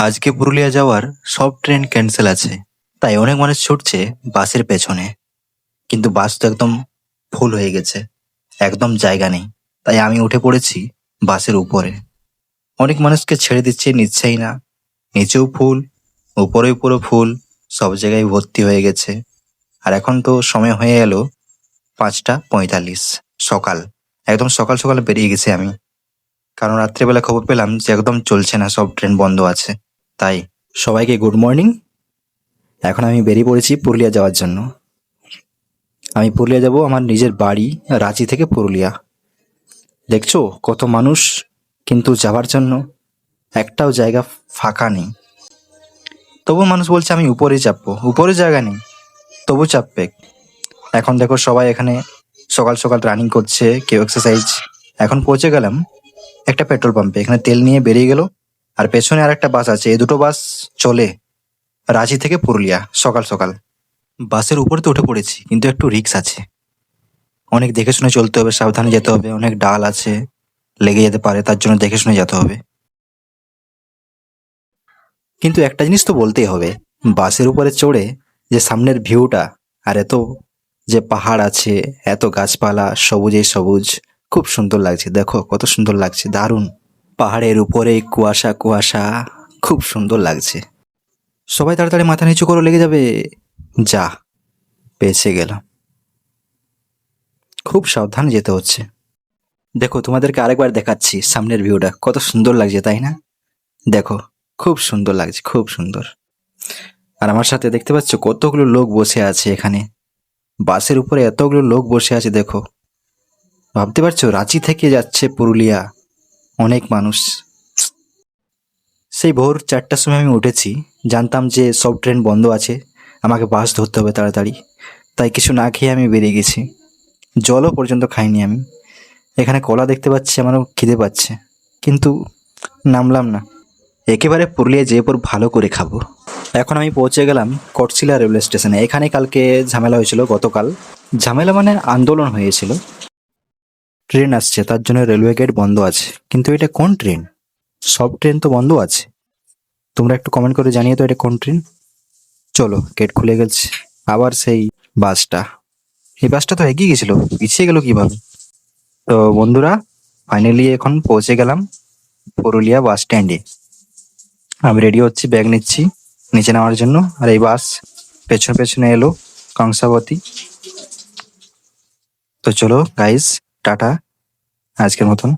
আজকে পুরুলিয়া যাওয়ার সব ট্রেন ক্যান্সেল আছে, তাই অনেক মানুষ ছুটছে বাসের পেছনে। কিন্তু বাস তো একদম ফুল হয়ে গেছে, একদম জায়গা নেই। তাই আমি উঠে পড়েছি বাসের উপরে। অনেক মানুষকে ছেড়ে দিচ্ছে, নিচ্ছেই না। নিচেও ফুল, উপরে উপরে ফুল, সব জায়গায় ভর্তি হয়ে গেছে। আর এখন তো সময় হয়ে এলো 5:45 সকাল। একদম সকাল সকাল বেরিয়ে গেছি আমি, কারণ রাত্রেবেলা খবর পেলাম যে একদম চলছে না, সব ট্রেন বন্ধ আছে। তাই সবাইকে গুড মর্নিং। এখন আমি বেরিয়ে পড়েছি পুরুলিয়া যাওয়ার জন্য। আমি পুরুলিয়া যাব, আমার নিজের বাড়ি রাঁচি থেকে পুরুলিয়া। দেখছো কত মানুষ, কিন্তু যাওয়ার জন্য একটাও জায়গা ফাঁকা নেই। তবু মানুষ বলছে আমি উপরে চাপবো, উপরে জায়গা নেই, তবু চাপবে। এখন দেখো সবাই এখানে সকাল সকাল রানিং করছে, কেউ এক্সারসাইজ। এখন পৌঁছে গেলাম একটা পেট্রোল পাম্পে, এখানে তেল নিয়ে বেরিয়ে গেল। আর পেছনে আর একটা বাস আছে, এই দুটো বাস চলে রাঁচি থেকে পুরুলিয়া সকাল সকাল। বাসের উপরে তো উঠে পড়েছি, কিন্তু একটু রিস্ক আছে। অনেক দেখে শুনে চলতে হবে, সাবধানে যেতে হবে, অনেক ডাল আছে, লেগে যেতে পারে, তার জন্য দেখে শুনে যেতে হবে। কিন্তু একটা জিনিস তো বলতেই হবে, বাসের উপরে চড়ে যে সামনের ভিউটা, আর এত যে পাহাড় আছে, এত গাছপালা, সবুজে সবুজ, খুব সুন্দর লাগছে। দেখো কত সুন্দর লাগছে, দারুণ। পাহাড়ের উপরে কুয়াশা কুয়াশা, খুব সুন্দর লাগছে। সবাই তাড়াতাড়ি মাথা নিচু করে, লেগে যাবে। যা, বেঁচে গেলাম। খুব সাবধানে যেতে হচ্ছে। দেখো তোমাদেরকে আরেকবার দেখাচ্ছি সামনের ভিউটা, কত সুন্দর লাগছে তাই না? দেখো, খুব সুন্দর লাগছে, খুব সুন্দর। আর আমার সাথে দেখতে পাচ্ছ কতগুলো লোক বসে আছে এখানে। বাসের উপরে এতগুলো লোক বসে আছে, দেখো। ভাবতে পারছো রাঁচি থেকে যাচ্ছে পুরুলিয়া অনেক মানুষ। সেই ভোর 4টার সময় আমি উঠেছি, জানতাম যে সব ট্রেন বন্ধ আছে, আমাকে বাস ধরতে হবে তাড়াতাড়ি। তাই কিছু না খেয়ে আমি বেরিয়ে গেছি, জলও পর্যন্ত খাইনি আমি। এখানে কলা দেখতে পাচ্ছি, আমারও খিদে পাচ্ছে, কিন্তু নামলাম না। একেবারে পুরুলিয়া যেয়ে পর ভালো করে খাবো। এখন আমি পৌঁছে গেলাম কটশিলা রেলওয়ে স্টেশনে। এখানে কালকে ঝামেলা হয়েছিল, গতকাল ঝামেলা মানে আন্দোলন হয়েছিল। ট্রেন আসছে, তার জন্য রেলওয়ে গেট বন্ধ আছে। কিন্তু এটা কোন ট্রেন? সব ট্রেন তো বন্ধ আছে। তোমরা একটু কমেন্ট করে জানিয়ে তো এটা কোন ট্রেন। চলো, গেট খুলে গেছে। আবার সেই বাসটা, এই বাসটা তো এগিয়ে গেছিল, পিছিয়ে গেল কিভাবে? তো বন্ধুরা, ফাইনালি এখন পৌঁছে গেলাম পুরুলিয়া বাস স্ট্যান্ডে। আমি রেডি হচ্ছি, ব্যাগ নিচ্ছি নিচে নামার জন্য। আর এই বাস পেছনে পেছনে এলো কংসাবতী। তো চলো গাইস, টাটা আজকের মতন।